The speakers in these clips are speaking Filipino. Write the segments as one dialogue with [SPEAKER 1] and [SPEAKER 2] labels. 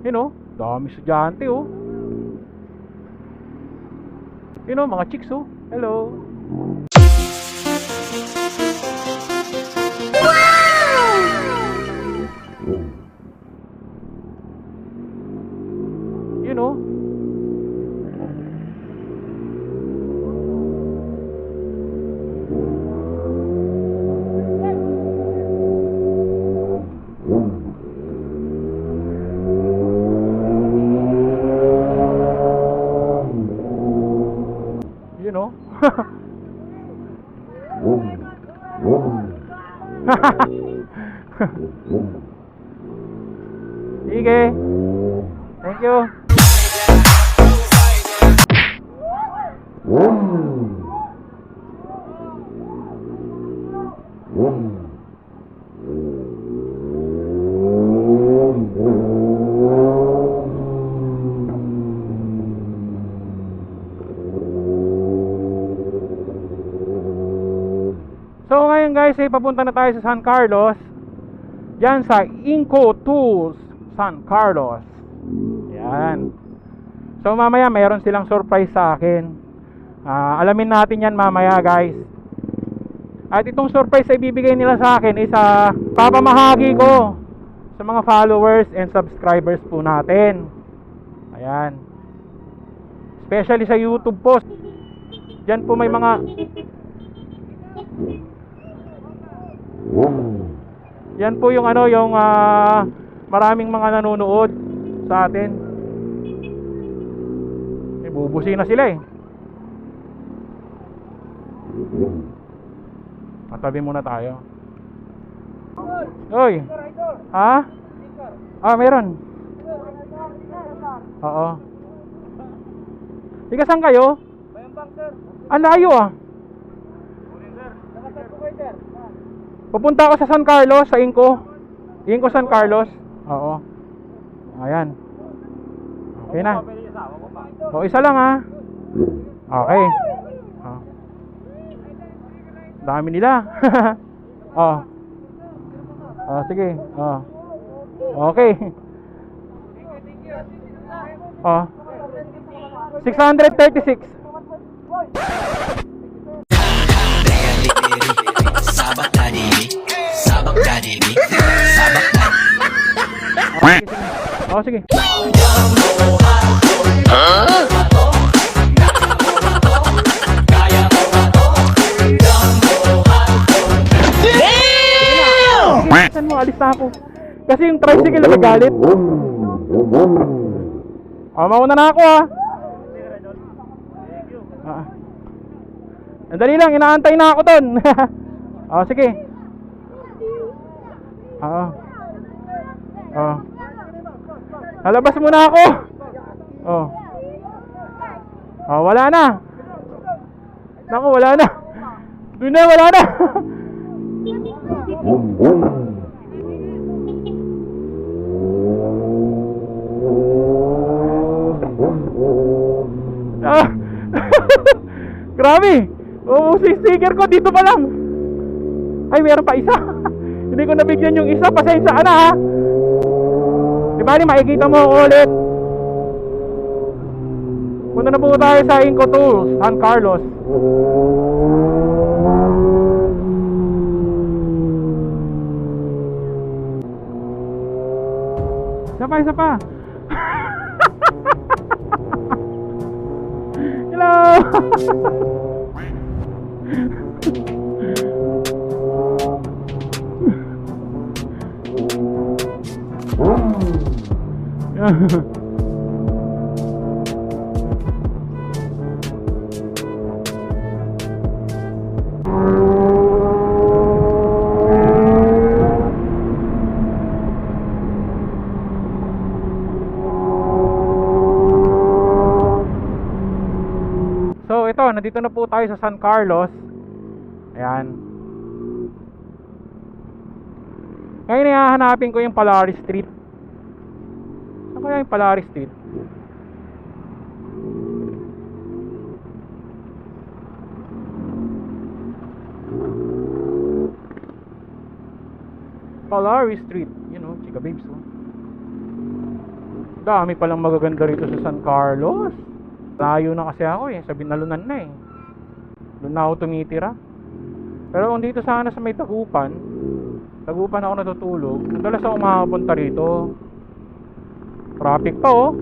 [SPEAKER 1] You know, dami estudyante oh. You know, mga chicks oh. Hello. You know. You know. Sige. Thank you. So ngayon guys, papunta na tayo sa San Carlos. Diyan sa Inco Tools San Carlos. Yan. So mamaya mayroon silang surprise sa akin. Alamin natin yan mamaya guys. At itong surprise ay bibigay nila sa akin is papamahagi ko sa mga followers and subscribers po natin. Ayan. Especially sa YouTube post. Diyan po may mga yan po yung yung maraming mga nanonood sa atin. Bubusi na sila eh. Matabi muna tayo. Oy. Ha? Meron. Oo. Tiga saan kayo?
[SPEAKER 2] Bayambang sir.
[SPEAKER 1] Ang layo ah. Pupunta ako sa San Carlos, sa Inco. Inco San Carlos. Oo. Ayan. Okay na. O, isa lang ha. Okay. Dami nila. Sige. Okay. 636.
[SPEAKER 3] Sabak daddy, sabak daddy, sabak daddy.
[SPEAKER 1] Sige. Saan mo? Alis na ako. Kasi yung tricycle nagagalit. Mauna na ako Andali lang, inaantay na ako doon. Sige. Halabas muna ako. Wala na. Naku, wala na. Doon na, wala na. Grabe. Sticker ko dito pa lang. Ay, meron pa isa. Hindi ko nabigyan yung isa. Pasensya ka na ha. Di ba, makikita mo ako ulit. Punta na po tayo sa Inco Tools San Carlos. Isa pa. Hello. So ito, nandito na po tayo sa San Carlos. Ayan. Ngayon hahanapin ko yung Polaris Street. Saan kaya yung Polaris Street? Polaris Street, you know, chika babes oh. Dami palang magaganda rito sa San Carlos. Layo na kasi ako eh, sa Binalunan na eh. Doon na ako tumitira. Pero kung dito sana sa may Tagupan ako natutulog, madalas ako makapunta rito. Traffic pa oh.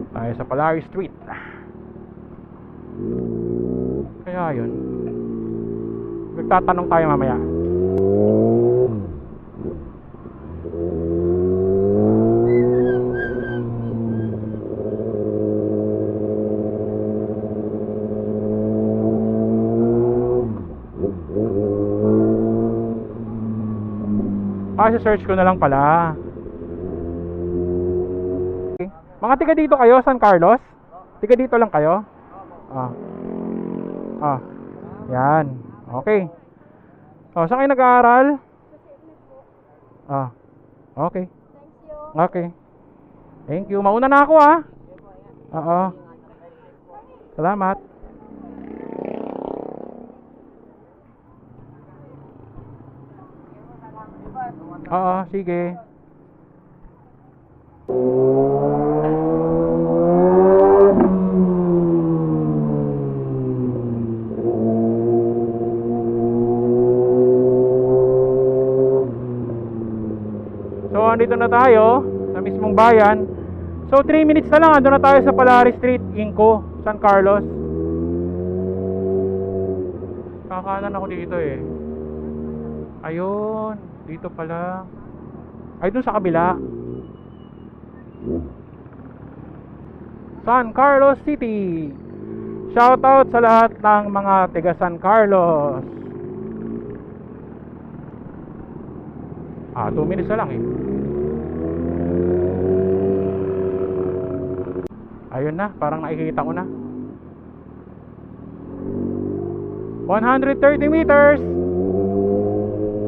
[SPEAKER 1] Tayo sa Palaris Street. Kaya yun, magtatanong tayo mamaya. Search ko na lang pala. Okay. Mga tiga dito kayo, San Carlos? Tiga dito lang kayo? Yan. Okay. Saan kayo nag-aaral? Okay. Okay. Thank you. Mauna na ako Oo. Salamat. Oo, sige. So, andito na tayo sa mismong bayan. So, 3 minutes na lang, ando na tayo sa Palaris Street, Inco, San Carlos. Kakanan ako dito eh. Ayun, dito pala. Ay, dun sa kabila. San Carlos City. Shoutout sa lahat ng mga taga San Carlos. 2 minutes na lang eh. Ayun na, parang nakikita ko na. 130 meters.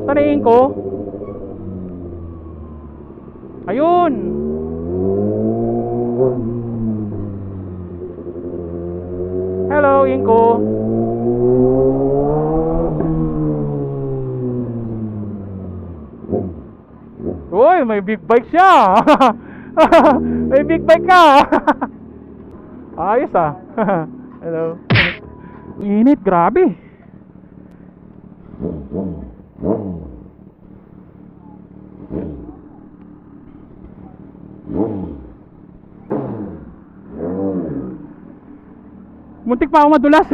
[SPEAKER 1] Saan na Inco? Ayun. Hello, Inco. Uy, may big bike siya. May big bike ka. Ayos Hello. Init, grabe. Muntik pa ako madulas.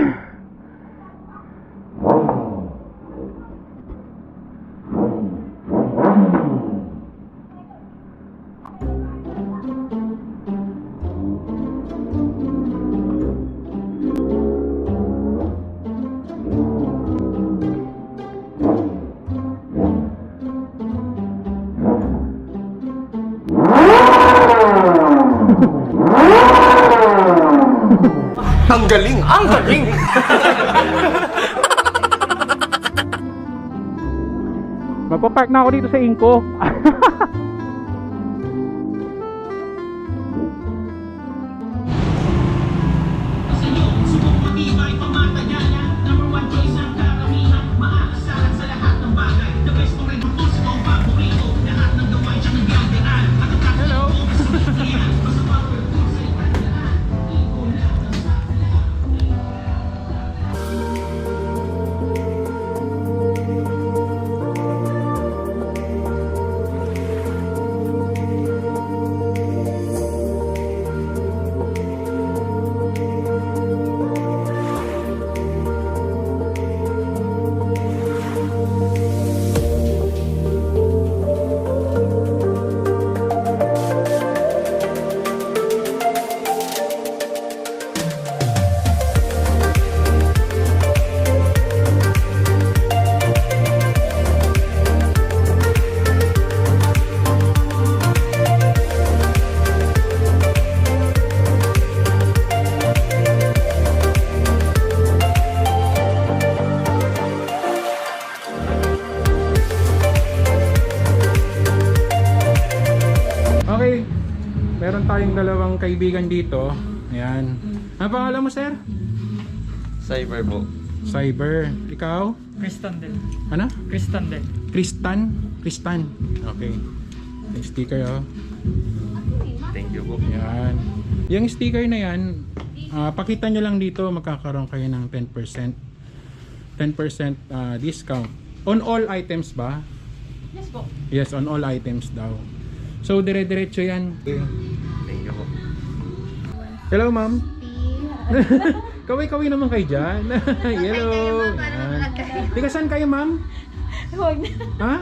[SPEAKER 2] Ang galing! Ang galing!
[SPEAKER 1] Magpa-park na ako dito sa Inco. Meron tayong dalawang kaibigan dito. Ayan. Ano pangalan mo, sir?
[SPEAKER 2] Cyber po.
[SPEAKER 1] Cyber. Ikaw?
[SPEAKER 4] Kristan din.
[SPEAKER 1] Ano?
[SPEAKER 4] Kristan din.
[SPEAKER 1] Kristan? Kristan. Okay. Yung sticker oh.
[SPEAKER 2] Thank you po.
[SPEAKER 1] Yan. Yung sticker na yan, pakita nyo lang dito, magkakaroon kayo ng 10% discount. On all items ba?
[SPEAKER 4] Yes po.
[SPEAKER 1] Yes, on all items daw. So, dire-diretso yan.
[SPEAKER 2] Thank you po.
[SPEAKER 1] Hello, ma'am. Kaway-kaway naman kayo dyan. Hello. Yan. Tiga saan kayo, ma'am?
[SPEAKER 4] Huwag na.
[SPEAKER 1] Ha?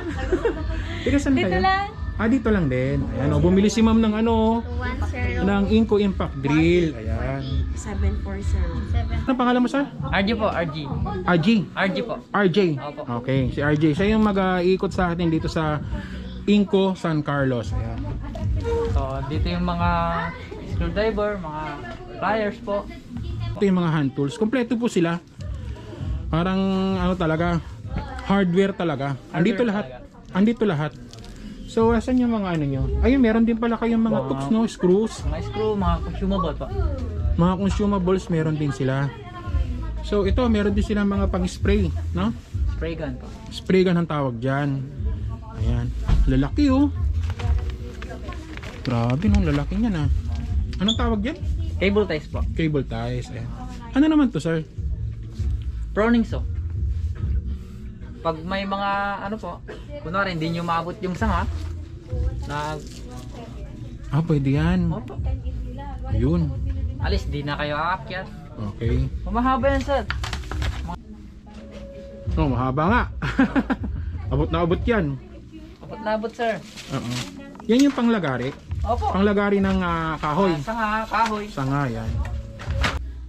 [SPEAKER 1] Tiga saan kayo?
[SPEAKER 4] Dito lang.
[SPEAKER 1] Dito lang din. Ayan, bumili si ma'am ng ng Inco Impact Drill. Ayan.
[SPEAKER 4] 740.
[SPEAKER 1] Ano pangalan mo, sir?
[SPEAKER 5] RG po, RG.
[SPEAKER 1] RG.
[SPEAKER 5] RG po.
[SPEAKER 1] RJ.
[SPEAKER 5] Opo.
[SPEAKER 1] Okay, si RJ. Siya yung mag-iikot sa atin dito sa Inco San Carlos. Ayan.
[SPEAKER 5] So, dito yung mga screwdriver, mga pliers po.
[SPEAKER 1] Ito yung mga hand tools. Kompleto po sila. Parang ano talaga, hardware talaga. Andito lahat. Andito lahat. So, asan yung mga ano nyo? Ayun, meron din pala kayong mga tools, no? Screws.
[SPEAKER 5] Mga screw, mga consumable po.
[SPEAKER 1] Mga consumables, meron din sila. So, ito, meron din sila mga pang-spray, no?
[SPEAKER 5] Spray gun po.
[SPEAKER 1] Spray gun ang tawag dyan. Ayan. Lalaki, oh. Grabe, nung lalaki niyan, ah. Anong tawag dyan?
[SPEAKER 5] Cable ties po.
[SPEAKER 1] Cable ties. Ayan. Ano naman to, sir?
[SPEAKER 5] Proning saw. Pag may mga ano po, kunwari hindi nyo maabot yung sanga, na
[SPEAKER 1] Pwede yan.
[SPEAKER 5] opo,
[SPEAKER 1] Ayun.
[SPEAKER 5] alis di na kayo aakyat.
[SPEAKER 1] Okay.
[SPEAKER 5] Mahaba yan sir.
[SPEAKER 1] Oh, mahaba nga. Abot na abot yan.
[SPEAKER 5] Abot na abot sir.
[SPEAKER 1] Oo. Yan yung panglagari.
[SPEAKER 5] Opo.
[SPEAKER 1] Panglagari ng kahoy.
[SPEAKER 5] Sanga, kahoy.
[SPEAKER 1] Sanga yan.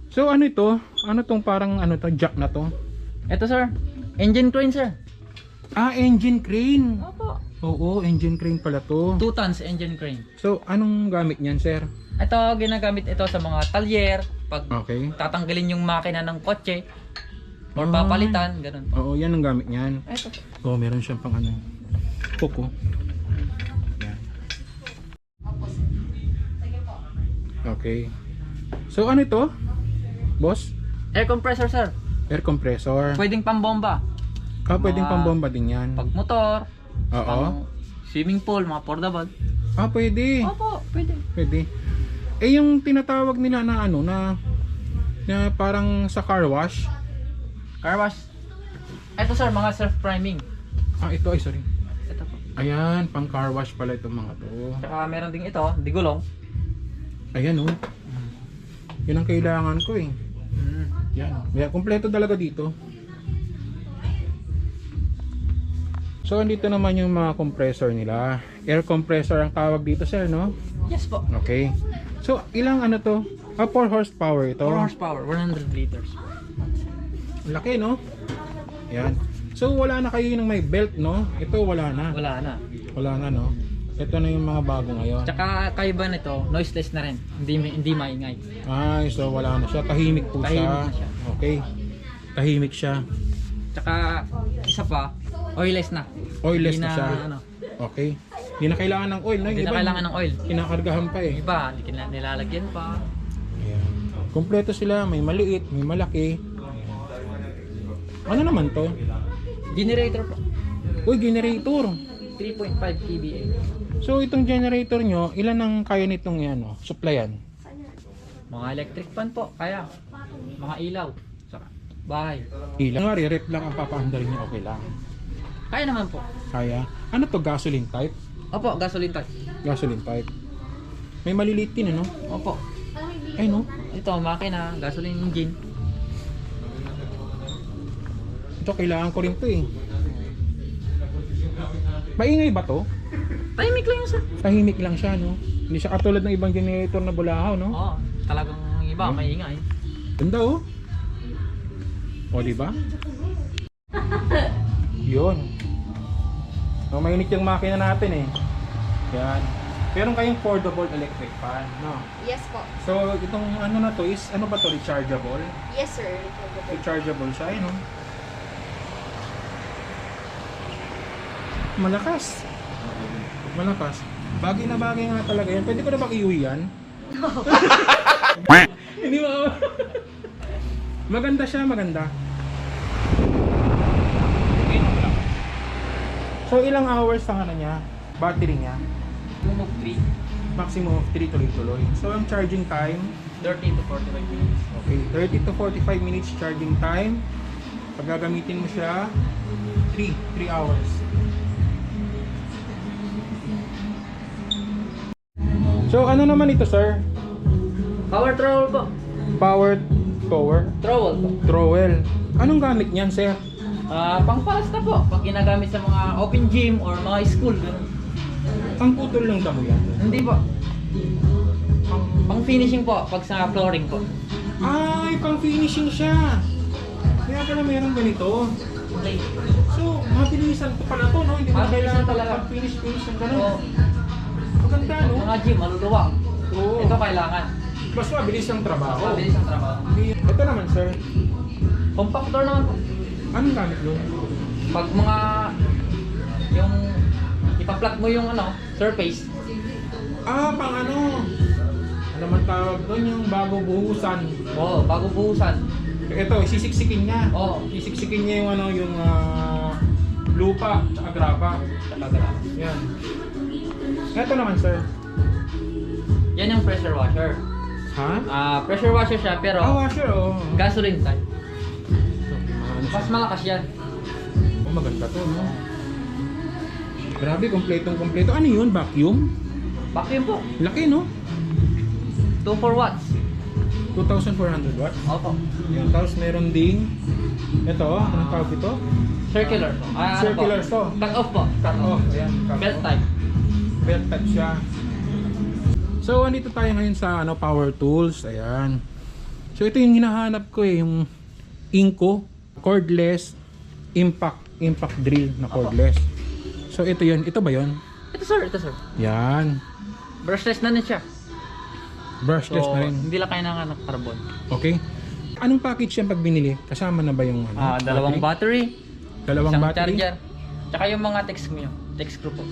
[SPEAKER 1] So ano ito? Ano tong parang ano to, jack na to?
[SPEAKER 5] Ito sir, engine crane sir.
[SPEAKER 1] Engine crane.
[SPEAKER 5] Opo.
[SPEAKER 1] Oo, engine crane pala to.
[SPEAKER 5] 2 tons engine crane.
[SPEAKER 1] So anong gamit niyan, sir?
[SPEAKER 5] Ito, ginagamit ito sa mga talyer, pag
[SPEAKER 1] Okay.
[SPEAKER 5] tatanggalin yung makina ng kotse, or
[SPEAKER 1] Ay.
[SPEAKER 5] papalitan, ganun.
[SPEAKER 1] Oo, yan ang gamit niyan.
[SPEAKER 5] Ito.
[SPEAKER 1] Oh, meron siyang pang ano. Kuko. Yan. Okay. So ano ito? Boss?
[SPEAKER 5] Air compressor sir.
[SPEAKER 1] Air compressor.
[SPEAKER 5] Pwedeng pambomba.
[SPEAKER 1] Pwedeng
[SPEAKER 5] mga-
[SPEAKER 1] pambomba din yan.
[SPEAKER 5] Pag motor,
[SPEAKER 1] Oo.
[SPEAKER 5] pang swimming pool, mga portable.
[SPEAKER 1] Pwede.
[SPEAKER 5] Opo, pwede.
[SPEAKER 1] Pwede. Yung tinatawag nila na ano na parang sa car wash.
[SPEAKER 5] Car wash. Ito sir, mga self priming.
[SPEAKER 1] Ito ay sorry.
[SPEAKER 5] Ito po.
[SPEAKER 1] Ayan, pang car wash pala itong mga to.
[SPEAKER 5] Tsaka meron ding ito, digulong.
[SPEAKER 1] Ayan oh. Yun ang kailangan ko eh. Yan. May kompleto talaga dito. So andito naman yung mga compressor nila. Air compressor ang tawag dito, sir, no?
[SPEAKER 5] Yes po.
[SPEAKER 1] Okay. So ilang ano to? 4 horsepower ito.
[SPEAKER 5] 4 horsepower, 100 liters.
[SPEAKER 1] Laki, no? Yan. So wala na kayo ng may belt, no? Ito wala na.
[SPEAKER 5] Wala na.
[SPEAKER 1] Wala na, no? Ito na yung mga bago ngayon.
[SPEAKER 5] Tsaka kaiba nito, noiseless na rin. Hindi maingay.
[SPEAKER 1] Ay, so wala na siya. Tahimik po
[SPEAKER 5] Tahimik
[SPEAKER 1] siya.
[SPEAKER 5] na siya.
[SPEAKER 1] Okay. Tahimik siya.
[SPEAKER 5] Tsaka isa pa, oilless na.
[SPEAKER 1] Oilless
[SPEAKER 5] Hindi
[SPEAKER 1] na siya.
[SPEAKER 5] Ano,
[SPEAKER 1] Okay. Hindi na kailangan ng oil, no? Yung
[SPEAKER 5] hindi na
[SPEAKER 1] iba,
[SPEAKER 5] kailangan ng oil.
[SPEAKER 1] Kinakargahan pa eh.
[SPEAKER 5] Iba, hindi nilalagyan pa.
[SPEAKER 1] Ayan. Kompleto sila. May maliit, may malaki. Ano naman to?
[SPEAKER 5] Generator po.
[SPEAKER 1] Uy, generator.
[SPEAKER 5] 3.5 kVA.
[SPEAKER 1] So itong generator nyo, ilan ang kaya nitong ano, supplyan?
[SPEAKER 5] Mga electric fan po, kaya. Mga ilaw. Sa bahay.
[SPEAKER 1] Ilan? Nga, rep lang ang papaandar nyo, okay lang.
[SPEAKER 5] Kaya naman po.
[SPEAKER 1] Kaya. Ano to, gasoline type?
[SPEAKER 5] Opo, gasoline tank.
[SPEAKER 1] Gasoline type. May maliliit din, ano?
[SPEAKER 5] Opo.
[SPEAKER 1] Ay, no?
[SPEAKER 5] Ito, makina, gasoline engine.
[SPEAKER 1] Ito, kailangan ko rin to eh. Maingay ba to?
[SPEAKER 5] Tahimik lang yun sir.
[SPEAKER 1] Tahimik lang siya, no? Hindi siya katulad ng ibang generator na bulahaw, no?
[SPEAKER 5] Oo, talagang iba, maingay.
[SPEAKER 1] Ganda, oh. O, diba? Yun. So, mainit yung makina natin eh. Yan. Meron kayong foldable electric fan, no?
[SPEAKER 4] Yes po.
[SPEAKER 1] So, itong ano na to is, ano ba to, rechargeable?
[SPEAKER 4] Yes sir.
[SPEAKER 1] Rechargeable siya, no? Malakas. Malakas. Bagay na bagay nga talaga yan. Pwede ko na bang iuwi yan? Hindi mo. Maganda siya, maganda. So ilang hours ang ano niya? Battery niya,
[SPEAKER 5] Tumog 3,
[SPEAKER 1] maximum of 3 tuloy-tuloy. So ang charging time,
[SPEAKER 5] 30 to 45 minutes.
[SPEAKER 1] okay, 30 to 45 minutes charging time. Pag gagamitin mo siya, 3 hours. So ano naman ito, sir?
[SPEAKER 5] Power trowel po.
[SPEAKER 1] Power
[SPEAKER 5] Trowel po.
[SPEAKER 1] trowel. Anong gamit niyan, sir?
[SPEAKER 5] Pangpalasta po. Pag ginagamit sa mga open gym or mga school, ganun.
[SPEAKER 1] Ang putol lang damo yan.
[SPEAKER 5] Hindi po. Pang finishing po, pag sa flooring po.
[SPEAKER 1] Ay, pang finishing siya. Kaya pala meron ganito.
[SPEAKER 5] Okay.
[SPEAKER 1] So, mabilisan ko pala to, no? Hindi mo na
[SPEAKER 5] Mabilisan
[SPEAKER 1] kailangan
[SPEAKER 5] talaga.
[SPEAKER 1] pag-finish ng
[SPEAKER 5] So,
[SPEAKER 1] gano'n. Maganda, no?
[SPEAKER 5] mga gym, maluluwang.
[SPEAKER 1] Oo.
[SPEAKER 5] Ito kailangan.
[SPEAKER 1] Mas mabilis ang trabaho.
[SPEAKER 5] Mabilis ang trabaho.
[SPEAKER 1] Ito naman, sir.
[SPEAKER 5] Compactor naman po.
[SPEAKER 1] Anong gamit yun?
[SPEAKER 5] Pag mga yung ipa-plug mo yung surface.
[SPEAKER 1] Pang ano? Ano man tawag doon? Yung bago buhusan.
[SPEAKER 5] Oo, bago buhusan.
[SPEAKER 1] Ito, sisiksikin niya.
[SPEAKER 5] Oo.
[SPEAKER 1] Sisiksikin niya yung lupa at graba.
[SPEAKER 5] Talaga.
[SPEAKER 1] Yan. Ito naman, sir.
[SPEAKER 5] Yan yung pressure washer.
[SPEAKER 1] Ha?
[SPEAKER 5] Pressure washer siya pero
[SPEAKER 1] Washer, oh.
[SPEAKER 5] gasoline type.
[SPEAKER 1] Ano
[SPEAKER 5] Mas malakas yan.
[SPEAKER 1] Oh, maganda to, no? Grabe, kompletong-kompleto. Ano yun? Vacuum?
[SPEAKER 5] Vacuum po.
[SPEAKER 1] Laki, no?
[SPEAKER 5] 2-4 watts.
[SPEAKER 1] 2,400 watts.
[SPEAKER 5] Opo.
[SPEAKER 1] Yan. Tapos meron ding ito, anong tawag ito?
[SPEAKER 5] Circular po.
[SPEAKER 1] Circular to.
[SPEAKER 5] Cut off po. Cut
[SPEAKER 1] Oh,
[SPEAKER 5] off.
[SPEAKER 1] ayan.
[SPEAKER 5] Belt type.
[SPEAKER 1] Belt type siya. So, andito tayo ngayon sa power tools. Ayan. So, ito yung hinahanap ko yung Inco cordless impact drill na cordless. So, ito yun. Ito ba yun?
[SPEAKER 5] Ito sir.
[SPEAKER 1] Yan.
[SPEAKER 5] Brushless na rin siya.
[SPEAKER 1] Brushless
[SPEAKER 5] So,
[SPEAKER 1] na rin.
[SPEAKER 5] hindi lang kailangan ng carbon.
[SPEAKER 1] Okay. Anong package yan pag binili? Kasama na ba yung
[SPEAKER 5] Dalawang battery,
[SPEAKER 1] Dalawang
[SPEAKER 5] isang
[SPEAKER 1] battery?
[SPEAKER 5] charger, tsaka yung mga text screw po.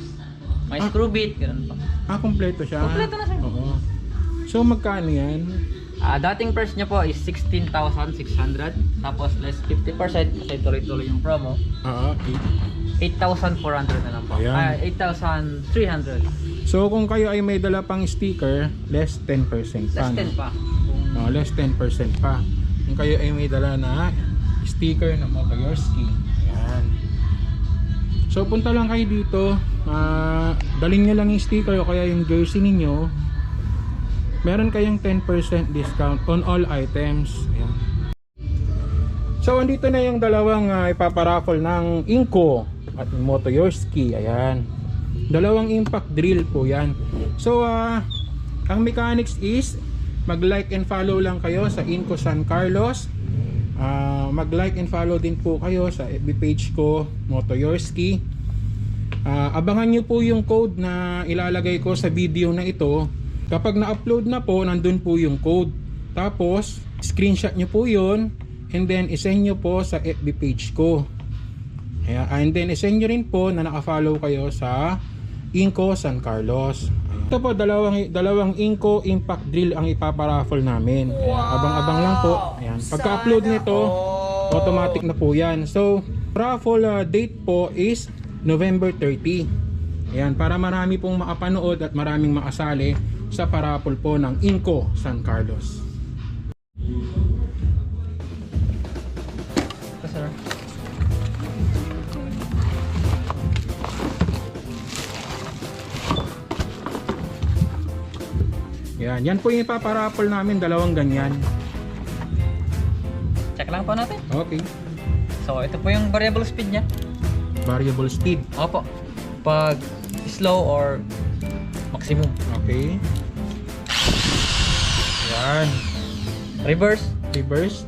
[SPEAKER 5] May screw bit, ganun pa.
[SPEAKER 1] Kompleto siya.
[SPEAKER 5] Kompleto na siya.
[SPEAKER 1] Oo. So, magkano yan?
[SPEAKER 5] Dating price niya po is 16,600. Tapos less 50% kasi tuloy-tuloy yung promo.
[SPEAKER 1] Oo.
[SPEAKER 5] 8,400 na lang po.
[SPEAKER 1] Ayan.
[SPEAKER 5] 8,300.
[SPEAKER 1] So, kung kayo ay may dala pang sticker, less 10% pa.
[SPEAKER 5] Less 10 pa.
[SPEAKER 1] Less 10% pa. Kung kayo ay may dala na sticker na Motoyorski. Ayan. So, punta lang kayo dito. Dalhin nyo lang yung sticker o kaya yung jersey ninyo. Meron kayong 10% discount on all items. Ayan. So, andito na yung dalawang ipaparaffle ng Inco at Motoyorski. Ayan. Dalawang impact drill po yan. So, ang mechanics is mag-like and follow lang kayo sa Inco San Carlos. Mag-like and follow din po kayo sa FB page ko, Motoyorski. Abangan nyo po yung code na ilalagay ko sa video na ito. Kapag na-upload na po, nandun po yung code. Tapos, screenshot nyo po yun and then isend nyo po sa FB page ko. And then isend nyo rin po na naka-follow kayo sa Inco San Carlos. Ito po, dalawang Inco impact drill ang ipaparaffle namin. Kaya abang-abang lang po. Ayan. Pagka-upload nito, automatic na po yan. So, raffle date po is November 30. Ayan, para marami pong makapanood at maraming makasali sa paraffle po ng Inco San Carlos.
[SPEAKER 5] Ito sir.
[SPEAKER 1] Yan po yung ipaparaffle namin, dalawang ganyan.
[SPEAKER 5] Check lang po natin.
[SPEAKER 1] Okay.
[SPEAKER 5] So, ito po yung variable speed niya.
[SPEAKER 1] Variable speed.
[SPEAKER 5] Opo. Pag slow or maximum.
[SPEAKER 1] Okay. Yan.
[SPEAKER 5] Reverse
[SPEAKER 1] Reverse.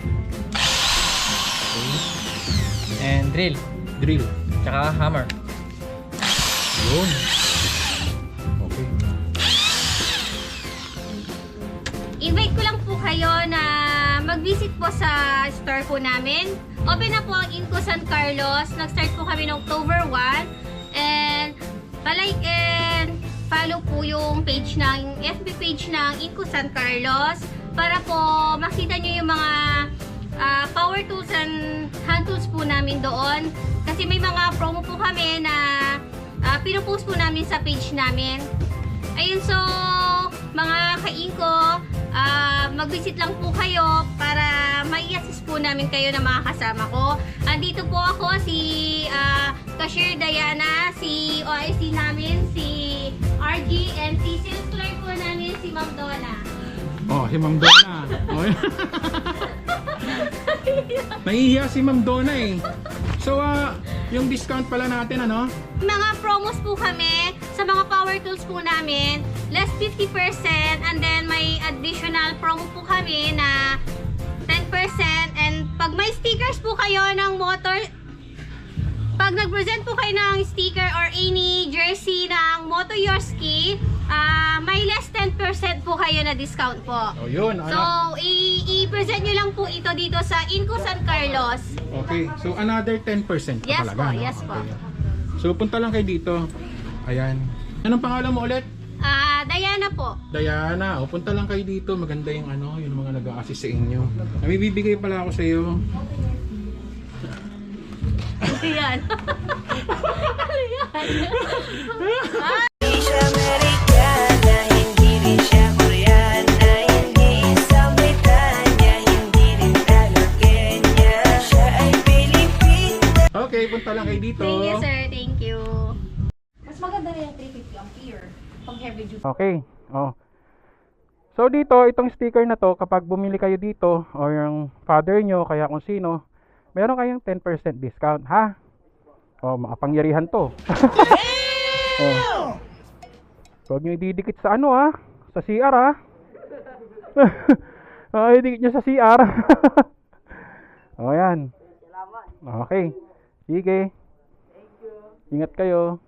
[SPEAKER 1] Okay.
[SPEAKER 5] and drill.
[SPEAKER 1] Drill.
[SPEAKER 5] Tsaka hammer.
[SPEAKER 1] Yun. Okay.
[SPEAKER 4] Invite ko lang po kayo na mag-visit po sa store po namin. Open na po ang Inco San Carlos. Nag-start po kami ng October 1. And palike and follow po yung page ng FB page ng Inco San Carlos para po makita nyo yung mga power tools and hand tools po namin doon. Kasi may mga promo po kami na pinopost po namin sa page namin. Ayun, so mga ka-inko, mag-visit lang po kayo para mai-assist po namin kayo na mga kasama ko. Andito po ako, si Cashier Diana, si OIC namin, si RG, and si sales clerk po namin, si Ma'am Donna.
[SPEAKER 1] Oh, si Ma'am Donna. Oh, nahihiya si Ma'am Donna eh. So, yung discount pala natin, ano?
[SPEAKER 4] Mga promos po kami sa mga power tools po namin, less 50%, and then may additional promo po kami na 10%, and pag may stickers po kayo ng motor, pag nag-present po kayo ng sticker or any jersey ng Moto Yorski, may less 10% po kayo na discount po.
[SPEAKER 1] Oh, yun.
[SPEAKER 4] So, i-present nyo lang po ito dito sa Inco San Carlos.
[SPEAKER 1] Okay, so another 10% pa
[SPEAKER 4] Yes
[SPEAKER 1] talaga,
[SPEAKER 4] po,
[SPEAKER 1] no?
[SPEAKER 4] yes po.
[SPEAKER 1] Okay. So, punta lang kayo dito. Ayan. Anong pangalan mo ulit?
[SPEAKER 4] Diana po.
[SPEAKER 1] Diana. O, punta lang kayo dito. Maganda yung ano, yung mga nag-a-assist sa inyo. May bibigay pala ako sa iyo.
[SPEAKER 4] Ayan.
[SPEAKER 6] Hindi siya Amerikana, hindi rin siya Koreana, hindi sa Britanya, hindi rin taga Kenya. Siya ay Pilipina.
[SPEAKER 1] Okay, punta lang kayo dito.
[SPEAKER 4] Thank you, sir. Thank you.
[SPEAKER 7] Mas maganda na yung 350 ampere pang heavy duty.
[SPEAKER 1] Okay. Oh. So dito, itong sticker na to, kapag bumili kayo dito o yung father nyo, kaya kung sino, meron kayong 10% discount, ha? Oh, makapangyarihan to. Oh. Huwag nyo ididikit sa ano, ha? Sa CR, ha? Idikit nyo sa CR. O, yan. Okay. Sige. Ingat kayo.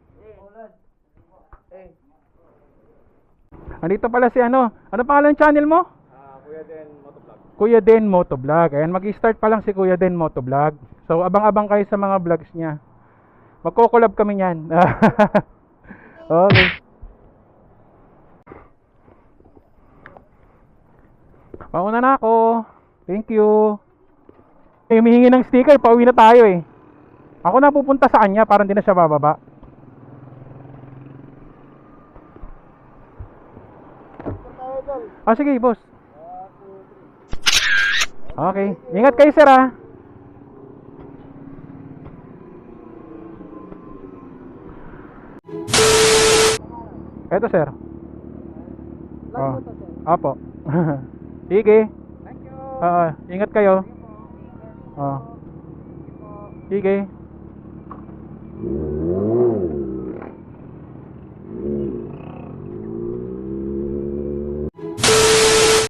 [SPEAKER 1] Andito pala si ano? Ano pangalan ng channel mo? Kuya Den Motovlog. Ayan, mag-start pa lang si Kuya Den Motovlog. So, abang-abang kayo sa mga vlogs niya. Magko-collab kami niyan. Okay. Pauna na ako. Thank you. Humihingi ng sticker, pauwi na tayo eh. Ako na pupunta sa kanya, parang hindi na siya bababa. Sige, boss. Okay. Ingat kayo, sir, ha. Eto, sir. Oh. Apo. Sige. Thank you. Ingat kayo. Sige.